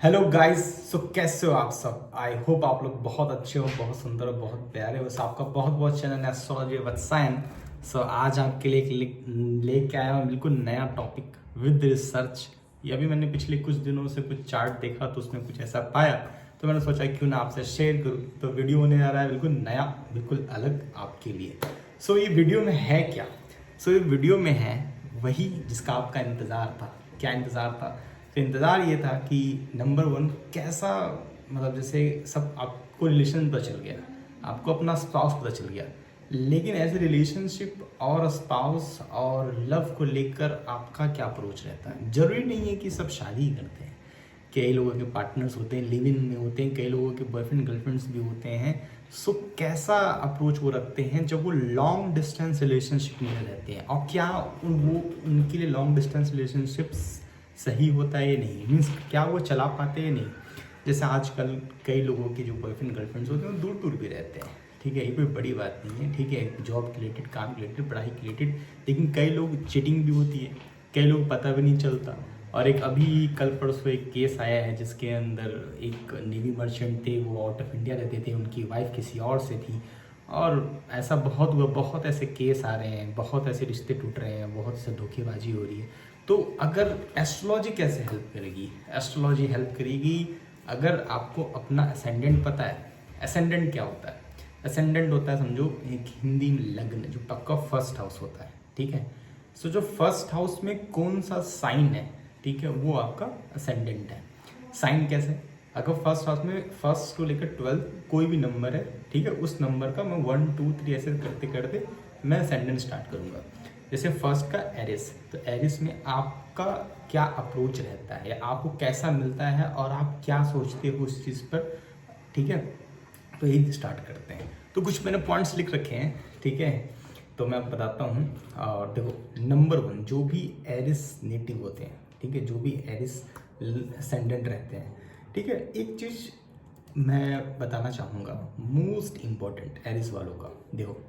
Hello guys. सो कैसे हो आप सब? आई होप आप लोग बहुत अच्छे हो, बहुत सुंदर हो, बहुत प्यारे हो। आपका बहुत बहुत चैनल एस्ट्रोलॉजी वत्सायन। सो आज आपके लिए लेके आया हूँ बिल्कुल नया टॉपिक विद रिसर्च। ये अभी मैंने पिछले कुछ दिनों से कुछ चार्ट देखा तो उसमें कुछ ऐसा पाया, तो मैंने सोचा क्यों ना आपसे शेयर करूँ। तो वीडियो होने जा रहा है बिल्कुल नया, बिल्कुल अलग आपके लिए। सो ये वीडियो में है क्या? ये वीडियो में है वही जिसका आपका इंतज़ार था। क्या इंतज़ार था? तो इंतज़ार ये था कि नंबर वन कैसा, मतलब जैसे सब आपको रिलेशन पता चल गया, आपको अपना स्पाउस पता चल गया, लेकिन एज ए रिलेशनशिप और स्पाउस और लव को लेकर आपका क्या अप्रोच रहता है। ज़रूरी नहीं है कि सब शादी करते हैं, कई लोगों के पार्टनर्स होते हैं, लिव इन में होते हैं, कई लोगों के बॉयफ्रेंड गर्लफ्रेंड्स भी होते हैं। सो कैसा अप्रोच वो रखते हैं जब वो लॉन्ग डिस्टेंस रिलेशनशिप में रहते हैं, और क्या वो उनके लिए लॉन्ग डिस्टेंस रिलेशनशिप्स सही होता है या नहीं, मीन्स क्या वो चला पाते हैं या नहीं। जैसे आजकल कई लोगों के जो बॉयफ्रेंड गर्लफ्रेंड्स होते हैं वो दूर दूर भी रहते हैं, ठीक है, ये कोई बड़ी बात नहीं है, ठीक है, जॉब रिलेटेड, काम रिलेटेड, पढ़ाई रिलेटेड। लेकिन कई लोग चीटिंग भी होती है, कई लोग पता भी नहीं चलता। और एक अभी कल परसों एक केस आया है जिसके अंदर एक नेवी मर्चेंट थे, वो आउट ऑफ इंडिया रहते थे, उनकी वाइफ किसी और से थी। और ऐसा बहुत हुआ, बहुत ऐसे केस आ रहे हैं, बहुत ऐसे रिश्ते टूट रहे हैं, बहुत से धोखेबाजी हो रही है। तो अगर एस्ट्रोलॉजी कैसे हेल्प करेगी? एस्ट्रोलॉजी हेल्प करेगी अगर आपको अपना असेंडेंट पता है। असेंडेंट क्या होता है? असेंडेंट होता है, समझो एक हिंदी में लग्न, जो आपका फर्स्ट हाउस होता है, ठीक है। सो जो फर्स्ट हाउस में कौन सा साइन है, ठीक है, वो आपका असेंडेंट है। साइन कैसे? अगर फर्स्ट हाउस में फर्स्ट को लेकर 12 कोई भी नंबर है, ठीक है, उस नंबर का मैं 1 2 3 ऐसे करते करते मैं असेंडेंट स्टार्ट करूंगा। जैसे फर्स्ट का एरिस, तो एरिस में आपका क्या अप्रोच रहता है, या आपको कैसा मिलता है और आप क्या सोचते हो उस चीज़ पर, ठीक है। तो यही स्टार्ट करते हैं। तो कुछ मैंने पॉइंट्स लिख रखे हैं, ठीक है, तो मैं बताता हूँ। और देखो, नंबर वन, जो भी एरिस नेटिव होते हैं, ठीक है, जो भी एरिस असेंडेंट रहते हैं, ठीक है, एक चीज़ मैं बताना चाहूँगा मोस्ट इम्पॉर्टेंट एरिस वालों का। देखो,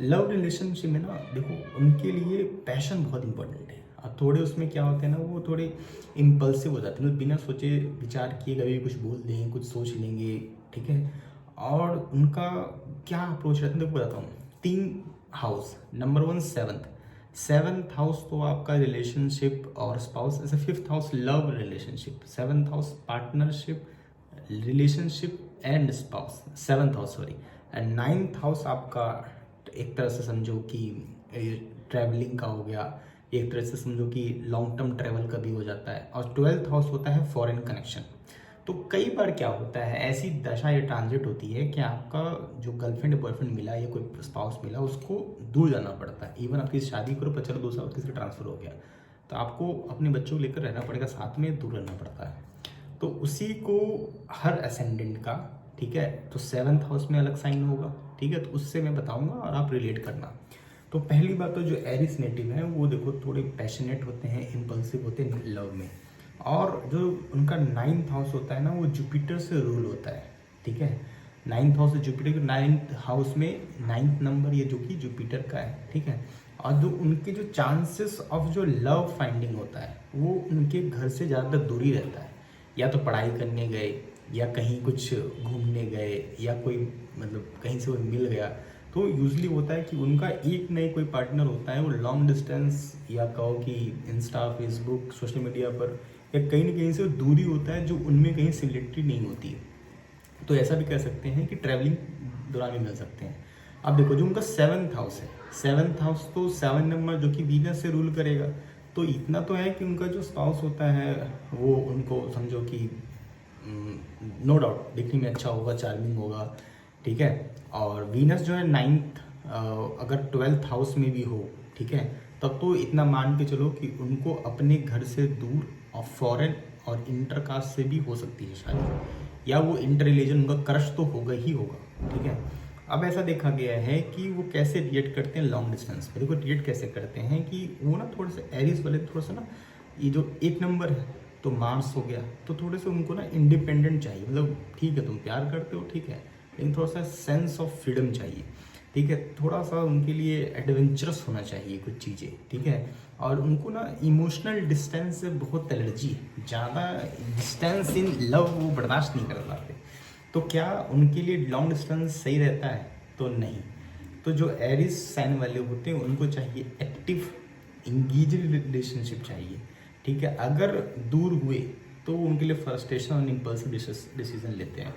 लव रिलेशनशिप में ना, देखो उनके लिए पैशन बहुत इंपॉर्टेंट है। और थोड़े उसमें क्या होते हैं ना, वो थोड़े इम्पल्सिव हो जाते हैं, बिना सोचे विचार किए कभी कुछ बोल देंगे, कुछ सोच लेंगे, ठीक है। और उनका क्या अप्रोच रहता है, देखो बताता हूँ। 3 house, number one seventh house तो आपका रिलेशनशिप और स्पाउस, ऐसे 5th house love relationship, 7th house partnership relationship and spouse, 7th house sorry. And 9th house आपका एक तरह से समझो कि ट्रैवलिंग का हो गया, एक तरह से समझो कि लॉन्ग टर्म ट्रैवल का भी हो जाता है। और 12th हाउस होता है फॉरेन कनेक्शन। तो कई बार क्या होता है, ऐसी दशा या ट्रांजिट होती है कि आपका जो गर्लफ्रेंड बॉयफ्रेंड मिला या कोई स्पाउस मिला, उसको दूर जाना पड़ता है। इवन आपकी शादी करो, पर चलो 2 साल किसी का ट्रांसफर हो गया, तो आपको अपने बच्चों को लेकर रहना पड़ेगा, साथ में दूर रहना पड़ता है। तो उसी को हर असेंडेंट का, ठीक है, तो 7th हाउस में अलग साइन होगा, ठीक है, तो उससे मैं बताऊंगा और आप रिलेट करना। तो पहली बात तो जो एरिस नेटिव है वो देखो थोड़े पैशनेट होते हैं, इम्पल्सिव होते हैं लव में। और जो उनका 9th हाउस होता है ना, वो जुपिटर से रूल होता है, ठीक है। 9th हाउस से जुपिटर के 9th हाउस में 9th नंबर ये जो कि जुपिटर का है, ठीक है। और जो उनके जो चांसेस ऑफ जो लव फाइंडिंग होता है वो उनके घर से ज़्यादातर दूरी रहता है। या तो पढ़ाई करने गए, या कहीं कुछ घूमने गए, या कोई मतलब कहीं से वो मिल गया, तो यूजली होता है कि उनका एक नए कोई पार्टनर होता है, वो लॉन्ग डिस्टेंस या कहो कि इंस्टा फेसबुक सोशल मीडिया पर या कहीं ना कहीं से दूरी होता है, जो उनमें कहीं सिमिलरिटी नहीं होती है। तो ऐसा भी कह सकते हैं कि ट्रैवलिंग दौरान भी मिल सकते हैं। अब देखो, जो उनका 7th हाउस है, 7th हाउस तो 7 नंबर जो कि वीनस से रूल करेगा। तो इतना तो है कि उनका जो स्पाउस होता है वो उनको समझो कि नो डाउट दिखने में अच्छा होगा, चार्मिंग होगा, ठीक है। और वीनस जो है 9th, अगर 12th हाउस में भी हो, ठीक है, तब तो इतना मान के चलो कि उनको अपने घर से दूर और फॉरेन और इंटरकास्ट से भी हो सकती है शादी, या वो इंटर रिलीजन उनका क्रश तो होगा ही होगा, ठीक है। अब ऐसा देखा गया है कि वो कैसे रिएक्ट करते हैं लॉन्ग डिस्टेंस पर। देखो रिएक्ट कैसे करते हैं कि वो ना थोड़े से एरिस वाले थोड़ा सा ना, ये जो 1 नंबर है तो मार्स हो गया, तो थोड़े से उनको ना इंडिपेंडेंट चाहिए। मतलब ठीक है तुम प्यार करते हो, ठीक है, लेकिन थोड़ा सा सेंस ऑफ फ्रीडम चाहिए। ठीक है। थोड़ा सा उनके लिए एडवेंचरस होना चाहिए कुछ चीज़ें, ठीक है। और उनको ना इमोशनल डिस्टेंस से बहुत एलर्जी है, ज़्यादा डिस्टेंस इन लव वो बर्दाश्त नहीं कर पाते। तो क्या उनके लिए लॉन्ग डिस्टेंस सही रहता है? तो नहीं। तो जो एरिस साइन वाले होते हैं उनको चाहिए एक्टिव इंगेज रिलेशनशिप चाहिए, ठीक है। अगर दूर हुए तो उनके लिए फ्रस्ट्रेशन और इम्पल्सिव डिसीजन लेते हैं।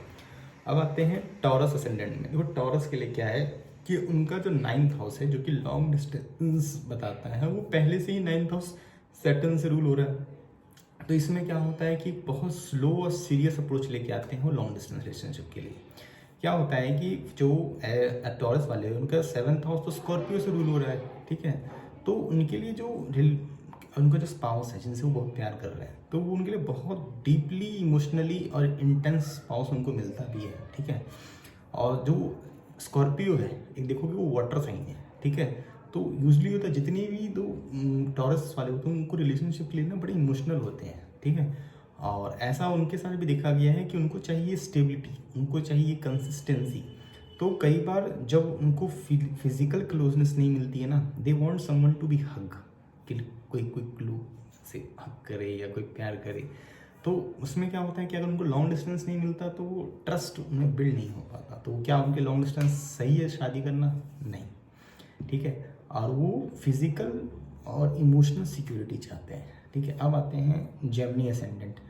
अब आते हैं टॉरस असेंडेंट में। देखो टॉरस के लिए क्या है कि उनका जो 9th हाउस है जो कि लॉन्ग डिस्टेंस बताता है, वो पहले से ही 9th हाउस सैटर्न से रूल हो रहा है। तो इसमें क्या होता है कि बहुत स्लो और सीरियस अप्रोच लेके आते हैं वो लॉन्ग डिस्टेंस रिलेशनशिप के लिए। क्या होता है कि जो टॉरस वाले हैं उनका 7th हाउस तो स्कॉर्पियो से रूल हो रहा है, ठीक है। तो उनके लिए जो उनका जो स्पाउस है जिनसे वो बहुत प्यार कर रहे हैं, तो वो उनके लिए बहुत डीपली इमोशनली और इंटेंस स्पाउस उनको मिलता भी है, ठीक है। और जो स्कॉर्पियो है, एक देखोगे वो वाटर साइन है, ठीक है। तो यूजली होता है जितनी भी दो टॉरस वाले होते हैं उनको रिलेशनशिप के लिए ना बड़े इमोशनल होते हैं, ठीक है। और ऐसा उनके साथ भी देखा गया है कि उनको चाहिए स्टेबिलिटी, उनको चाहिए कंसिस्टेंसी। तो कई बार जब उनको फिजिकल क्लोजनेस नहीं मिलती है ना, they want someone to be hug, कि कोई कोई क्लू से हक करे या कोई प्यार करे। तो उसमें क्या होता है कि अगर उनको लॉन्ग डिस्टेंस नहीं मिलता तो वो ट्रस्ट उन्हें बिल्ड नहीं हो पाता। तो क्या उनके लॉन्ग डिस्टेंस सही है शादी करना? नहीं, ठीक है। और वो फिजिकल और इमोशनल सिक्योरिटी चाहते हैं, ठीक है। अब आते हैं जेमिनी असेंडेंट।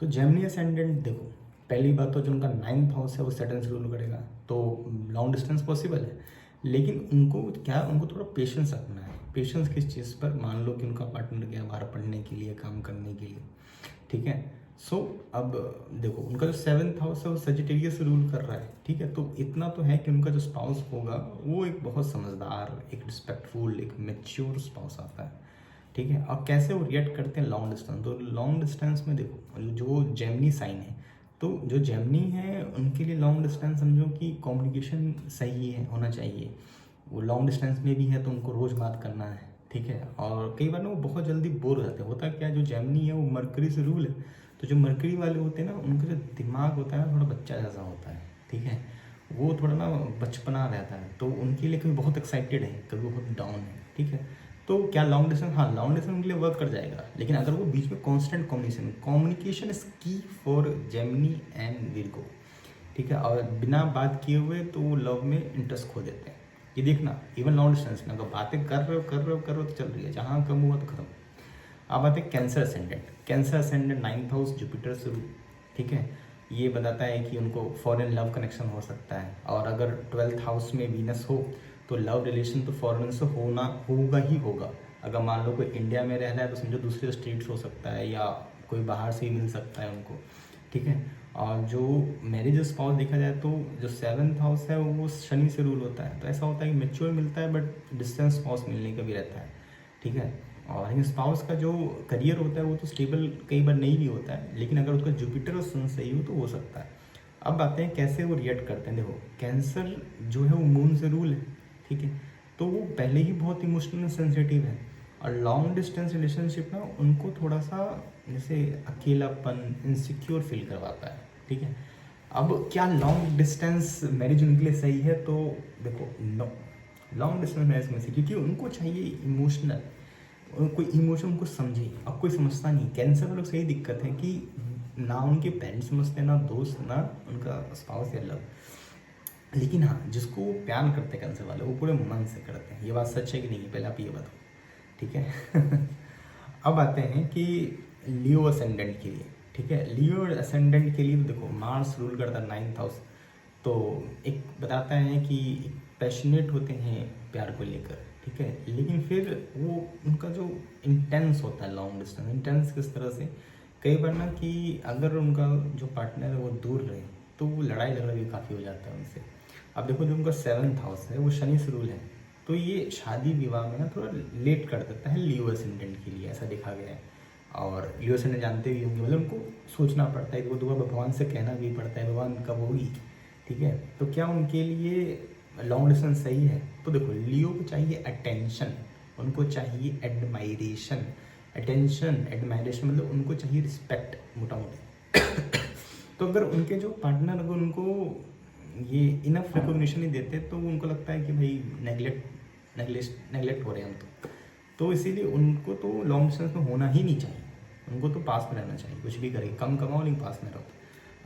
तो जेमिनी असेंडेंट देखो, पहली बात तो जो उनका 9th हाउस है वो सैटर्न से रूल करेगा, तो लॉन्ग डिस्टेंस पॉसिबल है। लेकिन उनको क्या, उनको थोड़ा पेशेंस रखना है। पेशेंस किस चीज़ पर? मान लो कि उनका पार्टनर गया बाहर पढ़ने के लिए, काम करने के लिए, ठीक है। सो अब देखो उनका जो 7th हाउस है वो सजिटेरियस से रूल कर रहा है, ठीक है। तो इतना तो है कि उनका जो स्पाउस होगा वो एक बहुत समझदार, एक रिस्पेक्टफुल, एक मैच्योर स्पाउस आता है, ठीक है। और कैसे वो रिएक्ट करते हैं लॉन्ग डिस्टेंस? तो लॉन्ग डिस्टेंस में देखो जो जेमिनी साइन है, तो जो जेमिनी है उनके लिए लॉन्ग डिस्टेंस समझो कि कम्युनिकेशन सही है, होना चाहिए। वो लॉन्ग डिस्टेंस में भी है तो उनको रोज़ बात करना है, ठीक है। और कई बार ना वो बहुत जल्दी बोर हो जाते हैं। होता क्या है, जो जेमिनी है वो मरकरी से रूल है, तो जो मरकरी वाले होते हैं ना उनका जो दिमाग होता है थोड़ा बच्चा जैसा होता है, ठीक है। वो थोड़ा ना बचपना रहता है, तो उनके लिए कभी बहुत एक्साइटेड है, कभी बहुत डाउन है, ठीक है। तो क्या लॉन्ग डिस्टेंस? हाँ, लॉन्ग डिस्टेंस उनके लिए वर्क कर जाएगा, लेकिन अगर वो बीच में कांस्टेंट कम्युनिकेशन इज की फॉर जेमिनी एंड विर्गो, ठीक है। और बिना बात किए हुए तो वो लव में इंटरेस्ट खो देते हैं। ये देखना, इवन लॉन्ग डिस्टेंस में अगर बातें कर रहे हो तो चल रही है, जहाँ कम हुआ तो खत्म। अब आते हैं cancer ascendant. Cancer ascendant 9th house Jupiter से, ठीक है। ये बताता है कि उनको फॉरेन लव कनेक्शन हो सकता है, और अगर 12th हाउस में वीनस हो तो लव रिलेशन तो फॉरेन से होगा ही होगा। अगर मान लो कोई इंडिया में रह रहा है तो समझो दूसरे स्टेट्स हो सकता है, या कोई बाहर से ही मिल सकता है उनको, ठीक है। और जो मैरिज स्पाउस देखा जाए तो जो 7th हाउस है वो शनि से रूल होता है, तो ऐसा होता है कि मेच्योर मिलता है बट डिस्टेंस स्पाउस मिलने का भी रहता है, ठीक है। और इन स्पाउस का जो करियर होता है वो तो स्टेबल कई बार नहीं भी होता है, लेकिन अगर उसका जुपिटर और सन सही हो तो हो सकता है। अब बातें हैं कैसे वो रिएक्ट करते हैं। देखो कैंसर जो है वो मून से रूल है, ठीक है। तो वो पहले ही बहुत इमोशनल सेंसिटिव है, और लॉन्ग डिस्टेंस रिलेशनशिप ना उनको थोड़ा सा जैसे अकेलापन, इनसिक्योर फील करवाता है, ठीक है। अब क्या लॉन्ग डिस्टेंस मैरिज उनके लिए सही है? तो देखो नो, लॉन्ग डिस्टेंस मैरिज में से, क्योंकि उनको चाहिए इमोशनल, कोई इमोशन उनको समझे। अब कोई समझता नहीं। कैंसर वालों से यही दिक्कत है कि ना उनके पेरेंट्स समझते हैं, ना दोस्त, ना उनका स्पाउस या लव। लेकिन हाँ, जिसको प्यार करते हैं कैंसर वाले वो पूरे मन से करते हैं। ये बात सच है कि नहीं, पहले आप ये बताओ, ठीक है। अब आते हैं कि लियो असेंडेंट के लिए, ठीक है। लियो असेंडेंट के लिए तो देखो मार्स रूल करता है 9th हाउस, तो एक बताता है कि पैशनेट होते हैं प्यार को लेकर, ठीक है। लेकिन फिर वो उनका जो इंटेंस होता है लॉन्ग डिस्टेंस, इंटेंस किस तरह से, कई बार ना कि अगर उनका जो पार्टनर है वो दूर रहे तो वो लड़ाई झगड़ा भी काफ़ी हो जाता है उनसे। अब देखो जो उनका 7th हाउस है वो शनि से रूल है, तो ये शादी विवाह में ना थोड़ा लेट कर देता है लियो असेंडेंट के लिए, ऐसा देखा गया है। और लियो असेंडेंट जानते भी होंगे, मतलब उनको सोचना पड़ता है, वो दुआ भगवान से कहना भी पड़ता है भगवान कब होगी, ठीक है। तो क्या उनके लिए लॉन्ग डिस्टेंस सही है? तो देखो लियो को चाहिए अटेंशन, उनको चाहिए एडमायरेशन। अटेंशन एडमायरेशन मतलब उनको चाहिए रिस्पेक्ट, मोटा मोटी। तो अगर उनके जो पार्टनर अगर उनको ये इनफ रिकॉग्निशन नहीं देते तो उनको लगता है कि भाई नेगलेक्ट हो रहे हैं हम तो इसीलिए उनको तो लॉन्ग डिस्टेंस में होना ही नहीं चाहिए, उनको तो पास में रहना चाहिए, कुछ भी करें कम कमाओ लेकिन पास में रहो।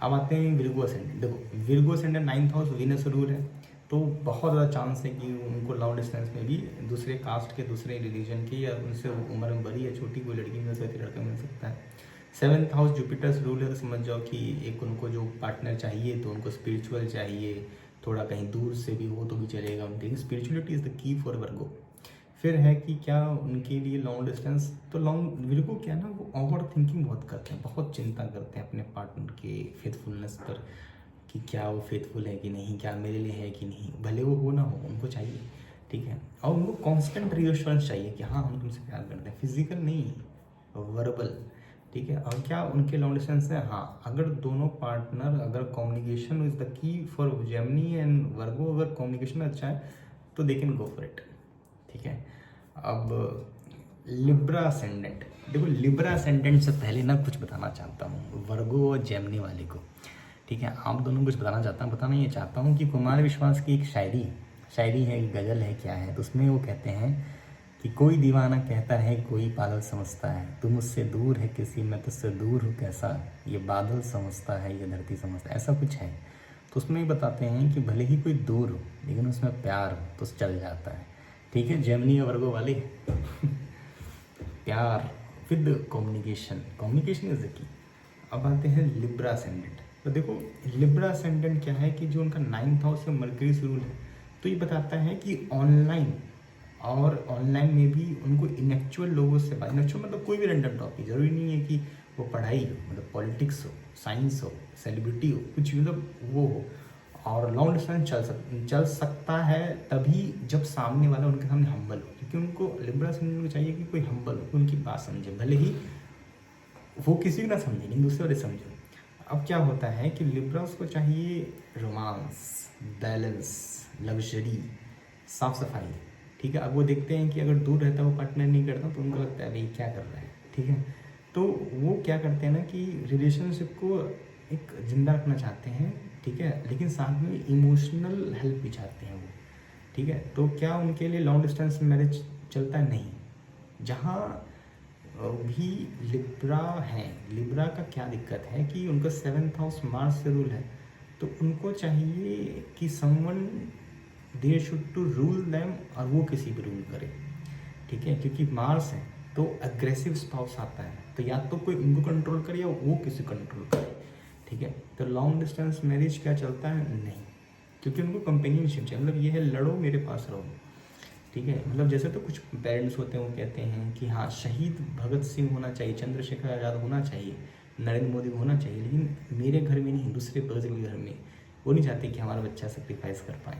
अब आते हैं विर्गो असेंडेंट। देखो Virgo ascendant 9th house Venus rule है, तो बहुत ज़्यादा चांस है कि उनको लॉन्ग डिस्टेंस में भी दूसरे कास्ट के, दूसरे रिलीजन की या उनसे उम्र में बड़ी या छोटी कोई लड़की मिल सकती है, लड़का मिल सकता है। 7th हाउस जुपिटर्स रूल है, तो समझ जाओ कि एक उनको जो पार्टनर चाहिए तो उनको स्पिरिचुअल चाहिए, थोड़ा कहीं दूर से भी हो तो भी चलेगा उनके, spirituality is the key for Virgo. फिर है कि क्या उनके लिए लॉन्ग डिस्टेंस, तो लॉन्ग विर्गो क्या है ना, वो ओवर थिंकिंग बहुत करते हैं, बहुत चिंता करते हैं अपने पार्टनर के फेथफुलनेस पर कि क्या वो फेथफुल है कि नहीं, क्या मेरे लिए है कि नहीं, भले वो हो ना हो उनको चाहिए, ठीक है। और उनको कांस्टेंट रीअश्योरेंस चाहिए कि हाँ हम तुमसे प्यार करते हैं, फिजिकल नहीं, वर्बल, ठीक है। और क्या उनके लॉन्ग डिस्टेंस है, हाँ अगर दोनों पार्टनर, अगर communication is the key for Gemini and वर्गो, अगर कम्युनिकेशन अच्छा है तो they can go for it, ठीक है। अब लिब्रा असेंडेंट, देखो लिब्रा असेंडेंट से पहले ना कुछ बताना चाहता हूँ वर्गो और जेमिनी वाले को, ठीक है। आप दोनों कुछ बताना ये चाहता हूँ कि कुमार विश्वास की एक शायरी है, गज़ल है, क्या है, तो उसमें वो कहते हैं कि कोई दीवाना कहता है कोई पागल समझता है, तू मुझसे दूर है किसी, मैं तुझसे दूर हूँ कैसा, ये बादल समझता है ये धरती समझता है, ऐसा कुछ है। तो उसमें ये बताते हैं कि भले ही कोई दूर हो लेकिन उसमें प्यार हो तो चल जाता है, ठीक है। जेमिनी और वर्गो वाले प्यार with communication is the key. अब आते हैं लिब्रा असेंडेंट। तो देखो लिब्रा असेंडेंट क्या है कि जो उनका 9th हाउस से मरकरी रूल है, तो ये बताता है कि ऑनलाइन में भी उनको इनेक्चुअल लोगों से बात, इनेक्चुअल मतलब कोई भी रैंडम टॉपिक, जरूरी नहीं है कि वो पढ़ाई हो, मतलब पॉलिटिक्स हो, साइंस हो, सेलिब्रिटी हो, कुछ भी मतलब वो हो। और लॉन्ग डिस्टेंस चल सकता है तभी जब सामने वाला उनके सामने हम्बल हो, क्योंकि उनको लिब्रा असेंडेंट को चाहिए कि कोई हम्बल हो, उनकी बात समझे, भले ही वो किसी को ना समझे लेकिन दूसरे वाले समझो। अब क्या होता है कि लिब्रास को चाहिए रोमांस, बैलेंस, लग्जरी, साफ सफाई, ठीक है। अब वो देखते हैं कि अगर दूर रहता है वो पार्टनर नहीं करता तो उनको लगता है भाई क्या कर रहा है, ठीक है। तो वो क्या करते हैं ना कि रिलेशनशिप को एक जिंदा रखना चाहते हैं, ठीक है, लेकिन साथ में इमोशनल हेल्प भी चाहते हैं वो, ठीक है। तो क्या उनके लिए लॉन्ग डिस्टेंस मैरिज चलता है? नहीं। जहाँ भी लिब्रा है, लिब्रा का क्या दिक्कत है कि उनका 7th हाउस मार्स से रूल है, तो उनको चाहिए कि someone they should to rule them, और वो किसी भी रूल करे, ठीक है, क्योंकि मार्स है तो अग्रेसिव स्पाउस आता है, तो या तो कोई उनको कंट्रोल करे या वो किसी कंट्रोल करे, ठीक है। तो लॉन्ग डिस्टेंस मैरिज क्या चलता है? नहीं, क्योंकि उनको कंपेनियनशिप चाहिए, मतलब ये है लड़ो मेरे पास रहो, ठीक है। मतलब जैसे तो कुछ पेरेंट्स होते हैं वो कहते हैं कि हाँ शहीद भगत सिंह होना चाहिए, चंद्रशेखर आज़ाद होना चाहिए, नरेंद्र मोदी होना चाहिए, लेकिन मेरे घर में नहीं, दूसरे बगल के घर में वो नहीं चाहते कि हमारा बच्चा सेक्रीफाइस कर पाए।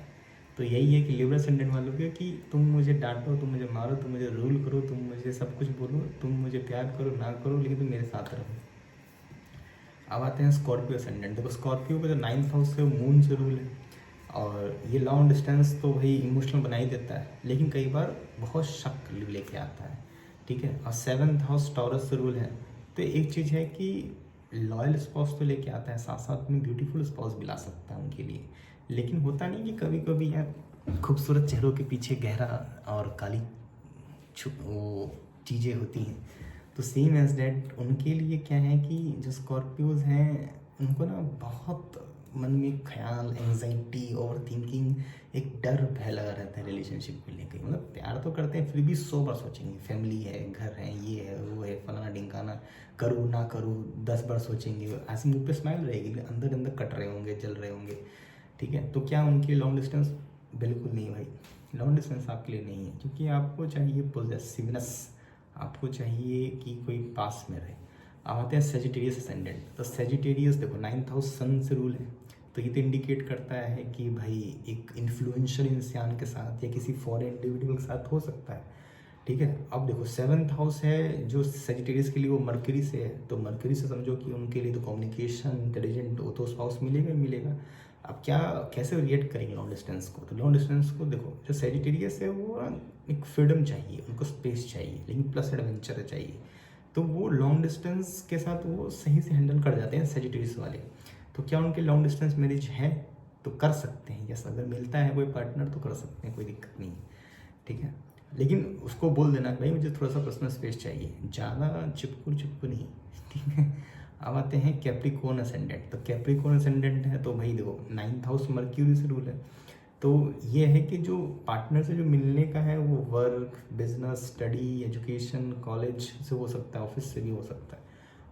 तो यही है कि लिबरल असेंडेंट वालों के कि तुम मुझे डांटो, तुम मुझे मारो, तुम मुझे रूल करो, तुम मुझे सब कुछ बोलो, तुम मुझे प्यार करो ना करो, लेकिन तुम मेरे साथ रहो। अब आते हैं स्कॉर्पियो असेंडेंट। देखो स्कॉर्पियो का जो 9th हाउस है वो मून से रूल है, और ये लॉन्ग डिस्टेंस तो भाई इमोशनल बना ही देता है, लेकिन कई बार बहुत शक लेके आता है, ठीक है। और 7th हाउस टॉरस से रूल है, तो एक चीज़ है कि लॉयल स्पाउस तो लेके आता है, साथ साथ में ब्यूटीफुल स्पाउस भी ला सकता है उनके लिए, लेकिन होता नहीं कि कभी कभी यार खूबसूरत चेहरों के पीछे गहरा और काली वो चीज़ें होती हैं। तो सेम एज डैट उनके लिए क्या है कि जो स्कॉर्पियोज हैं उनको ना बहुत मन में ख्याल, एंजाइटी, ओवर थिंकिंग, एक डर भय लगा रहता है रिलेशनशिप को लेकर। मतलब प्यार तो करते हैं फिर भी 100 बार सोचेंगे, फैमिली है, घर है, ये है, वो है, फलाना ढिमकाना, करूँ ना करूँ 10 बार सोचेंगे। ऐसे मुँह पे स्माइल रहेगी लेकिन अंदर अंदर कट रहे होंगे, जल रहे होंगे, ठीक है। तो क्या उनकी लॉन्ग डिस्टेंस? बिल्कुल नहीं भाई, लॉन्ग डिस्टेंस आपके लिए नहीं है, क्योंकि आपको चाहिए पॉजेसिवनेस, आपको चाहिए कि कोई पास में रहे। अब आते हैं सेजिटेरियस असेंडेंट। तो सेजिटेरियस देखो 9th हाउस सन से रूल है, तो ये तो इंडिकेट करता है कि भाई एक इन्फ्लुएंशियल इंसान के साथ या किसी फॉरेन इंडिविजुअल के साथ हो सकता है, ठीक है। अब देखो 7th हाउस है जो सेजिटेरियस के लिए, वो मरकरी से है, तो मरकरी से समझो कि उनके लिए तो कम्युनिकेशन, इंटेलिजेंट वो तो स्पाउस मिलेगा ही मिलेगा। अब क्या कैसे रिएक्ट करेंगे लॉन्ग डिस्टेंस को? तो लॉन्ग डिस्टेंस को देखो, जो सेजिटेरियस है वो एक फ्रीडम चाहिए, उनको स्पेस चाहिए, लेकिन प्लस एडवेंचर चाहिए, तो वो लॉन्ग डिस्टेंस के साथ वो सही से हैंडल कर जाते हैं सेजिटेरियस वाले। तो क्या उनके लॉन्ग डिस्टेंस मैरिज है? तो कर सकते हैं। यस, अगर मिलता है कोई पार्टनर तो कर सकते हैं, कोई दिक्कत नहीं है, ठीक है। लेकिन उसको बोल देना कि भाई मुझे थोड़ा सा पर्सनल स्पेस चाहिए, ज़्यादा चिपकू नहीं, ठीक है। अब आते हैं कैप्रिकॉर्न असेंडेंट। तो कैप्रिकॉर्न असेंडेंट है तो भाई देखो 9th हाउस मर्क्यूरी से रूल है। तो ये है कि जो पार्टनर से जो मिलने का है वो work, business, study, education, college से हो सकता है, ऑफिस से भी हो सकता है।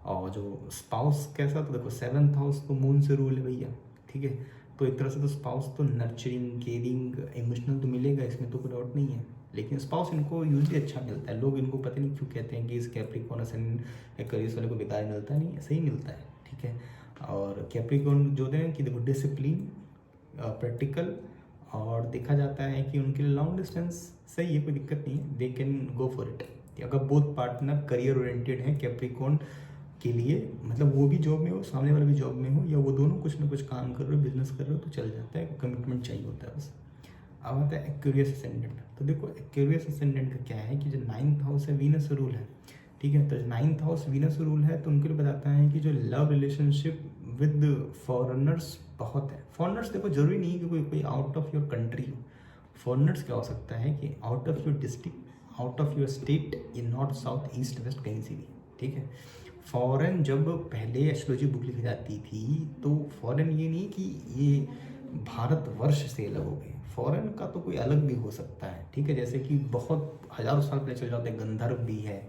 और जो स्पाउस कैसा, तो देखो 7th हाउस तो मून से रूल है भैया, ठीक है। तो एक तरह से तो स्पाउस तो नर्चरिंग, केयरिंग, इमोशनल तो मिलेगा, इसमें तो कोई डाउट नहीं है। लेकिन स्पाउस इनको यूजली अच्छा मिलता है। लोग इनको पता नहीं क्यों कहते हैं कि इस कैप्रिकॉर्न एक्वेरियस वाले को बेकार मिलता है, नहीं, ऐसे ही मिलता है, ठीक है। और कैप्रिकॉर्न जो है कि देखो डिसिप्लिन, प्रैक्टिकल, और देखा जाता है कि उनके लिए लॉन्ग डिस्टेंस सही है, कोई दिक्कत नहीं है, they can go for it. अगर बोथ पार्टनर करियर ओरिएंटेड है कैप्रिकॉर्न के लिए, मतलब वो भी जॉब में हो, सामने वाला भी जॉब में हो, या वो दोनों कुछ ना कुछ काम कर रहे हो, बिजनेस कर रहे हो, तो चल जाता है, कमिटमेंट चाहिए होता है बस। अब आता है एक्वेरियस असेंडेंट। तो देखो एक्वेरियस असेंडेंट का क्या है कि जो 9th हाउस है वीनस रूल है, ठीक है। तो 9th हाउस वीनस रूल है तो उनके लिए बताता है कि जो लव रिलेशनशिप विद फॉरेनर्स बहुत है। फॉरेनर्स देखो जरूरी नहीं कि कोई आउट ऑफ योर कंट्री हो। फॉरेनर्स क्या हो सकता है कि out of your district, out of your state, in north, south, east, west, कहीं से भी, ठीक है। फॉरेन जब पहले एस्ट्रोलॉजी बुक लिखी जाती थी तो फॉरेन ये नहीं कि ये भारतवर्ष से अलग हो गए, फॉरेन का तो कोई अलग भी हो सकता है, ठीक है। जैसे कि बहुत हजारों साल पहले चल जाते हैं, गंधर्व भी है,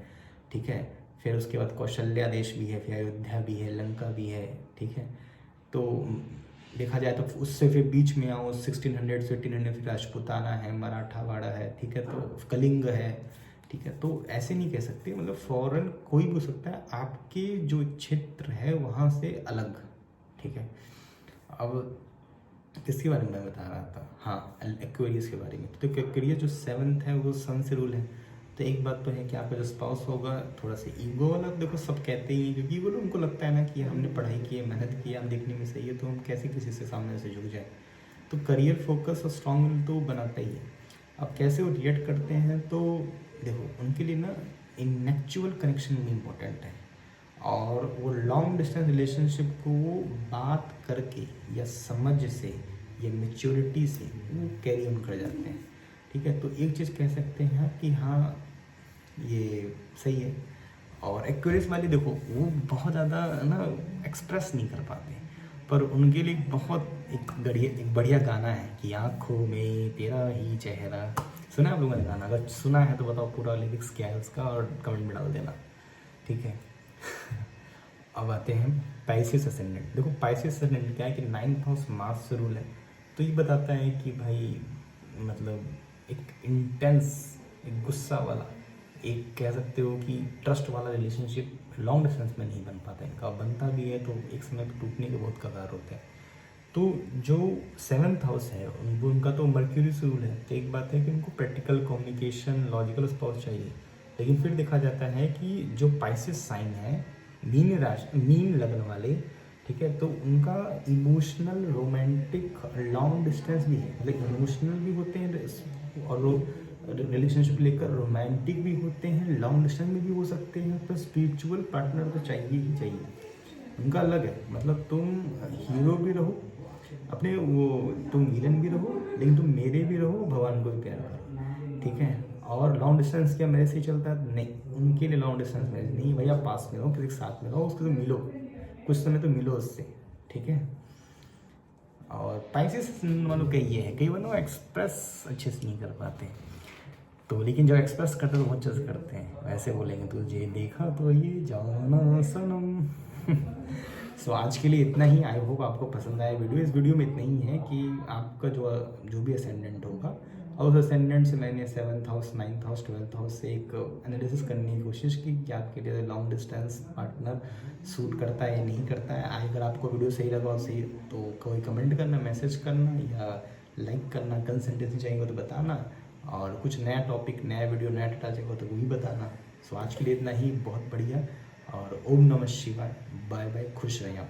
ठीक है। फिर उसके बाद कौशल्या देश भी है, फिर अयोध्या भी है, लंका भी है, ठीक है। तो देखा जाए तो उससे फिर बीच में आओ 1600 से 1800, फिर राजपूताना है, मराठावाड़ा है, ठीक है, तो कलिंग है, ठीक है। तो ऐसे नहीं कह सकते, मतलब फॉरेन कोई भी हो सकता है, आपके जो क्षेत्र है वहाँ से अलग, ठीक है। अब किसके बारे में मैं बता रहा था, हाँ, एक्वेरियस के बारे में। तो एक्वेरियस जो 7th है वो सन से रूल है। तो एक बात तो है कि आपका जो स्पाउस होगा थोड़ा सा ईगो वाला, देखो सब कहते ही हैं, क्योंकि वो उनको लगता है ना कि हमने पढ़ाई की है, मेहनत की है, हम देखने में सही है, तो हम कैसे किसी से सामने से झुक जाए। तो करियर फोकस और स्ट्रॉन्ग विल तो बनाता ही है। अब कैसे वो रिएक्ट करते हैं, तो देखो उनके लिए ना इनेक्चुअल कनेक्शन भी इम्पोर्टेंट है, और वो लॉन्ग डिस्टेंस रिलेशनशिप को वो बात करके या समझ से या मेच्योरिटी से वो कैरी ऑन कर जाते हैं, ठीक है। तो एक चीज़ कह सकते हैं कि हाँ ये सही है। और एक्वेरियस वाले देखो वो बहुत ज़्यादा ना एक्सप्रेस नहीं कर पाते, पर उनके लिए बहुत एक बढ़िया गाना है कि आँखों में तेरा ही चेहरा। सुना है आप लोगों ने गाना? अगर सुना है तो बताओ पूरा लिरिक्स क्या है उसका, और कमेंट में डाल देना, ठीक है। अब आते हैं पाइसेस असेंडेंट। देखो पाइसेस असेंडेंट क्या है कि 9th हाउस मार्स से रूल है। तो ये बताता है कि भाई मतलब एक इंटेंस, एक गुस्सा वाला, एक कह सकते हो कि ट्रस्ट वाला रिलेशनशिप लॉन्ग डिस्टेंस में नहीं बन पाता इनका, बनता भी है तो एक समय पर टूटने के बहुत कगार होते हैं। तो जो 7th हाउस है उनका तो मर्क्यूरी से रूल है। तो एक बात है कि उनको प्रैक्टिकल, कम्युनिकेशन, लॉजिकल स्पाउस चाहिए। लेकिन फिर देखा जाता है कि जो पाइसेस साइन है, मीन लगन वाले, ठीक है, तो उनका इमोशनल, रोमांटिक, लॉन्ग डिस्टेंस भी है, मतलब इमोशनल भी होते हैं और रिलेशनशिप लेकर रोमांटिक भी होते हैं, लॉन्ग डिस्टेंस में भी हो सकते हैं, पर स्पिरिचुअल पार्टनर तो चाहिए ही चाहिए। उनका अलग है, मतलब तुम हीरो भी रहो अपने, वो तुम विलन भी रहो, लेकिन तुम मेरे भी रहो, भगवान को भी प्यार करो, ठीक है। और लॉन्ग डिस्टेंस क्या मेरे से ही चलता है? नहीं, उनके लिए लॉन्ग डिस्टेंस मेरे नहीं भैया, पास में रहो, किसी के साथ में रहो, उसके तो मिलो, कुछ समय तो मिलो उससे, ठीक है। और पाइसेस वालों का ये है, कई बार ना एक्सप्रेस अच्छे से नहीं कर पाते, तो लेकिन जो एक्सप्रेस करते हैं तो बहुत जज करते हैं, वैसे बोलेंगे तुझे देखा तो ये जाना सनम। सो आज के लिए इतना ही। आई होप आपको पसंद आया वीडियो। इस वीडियो में इतना ही है कि आपका जो भी असेंडेंट होगा, और उस असेंडेंट से मैंने 7th house, 9th house, 12th house से एक एनालिसिस करने की कोशिश की कि आपके लिए लॉन्ग डिस्टेंस पार्टनर सूट करता है या नहीं करता है। अगर आपको वीडियो सही लगा और सही तो कोई कमेंट करना, मैसेज करना या लाइक करना, कंसल्टेंसी चाहिए तो बताना, और कुछ नया टॉपिक, नया वीडियो, नया डाटा चाहिए तो वो भी बताना। सो आज के लिए इतना ही, बहुत बढ़िया, और ओम नमः शिवाय, बाय बाय, खुश रहें आप।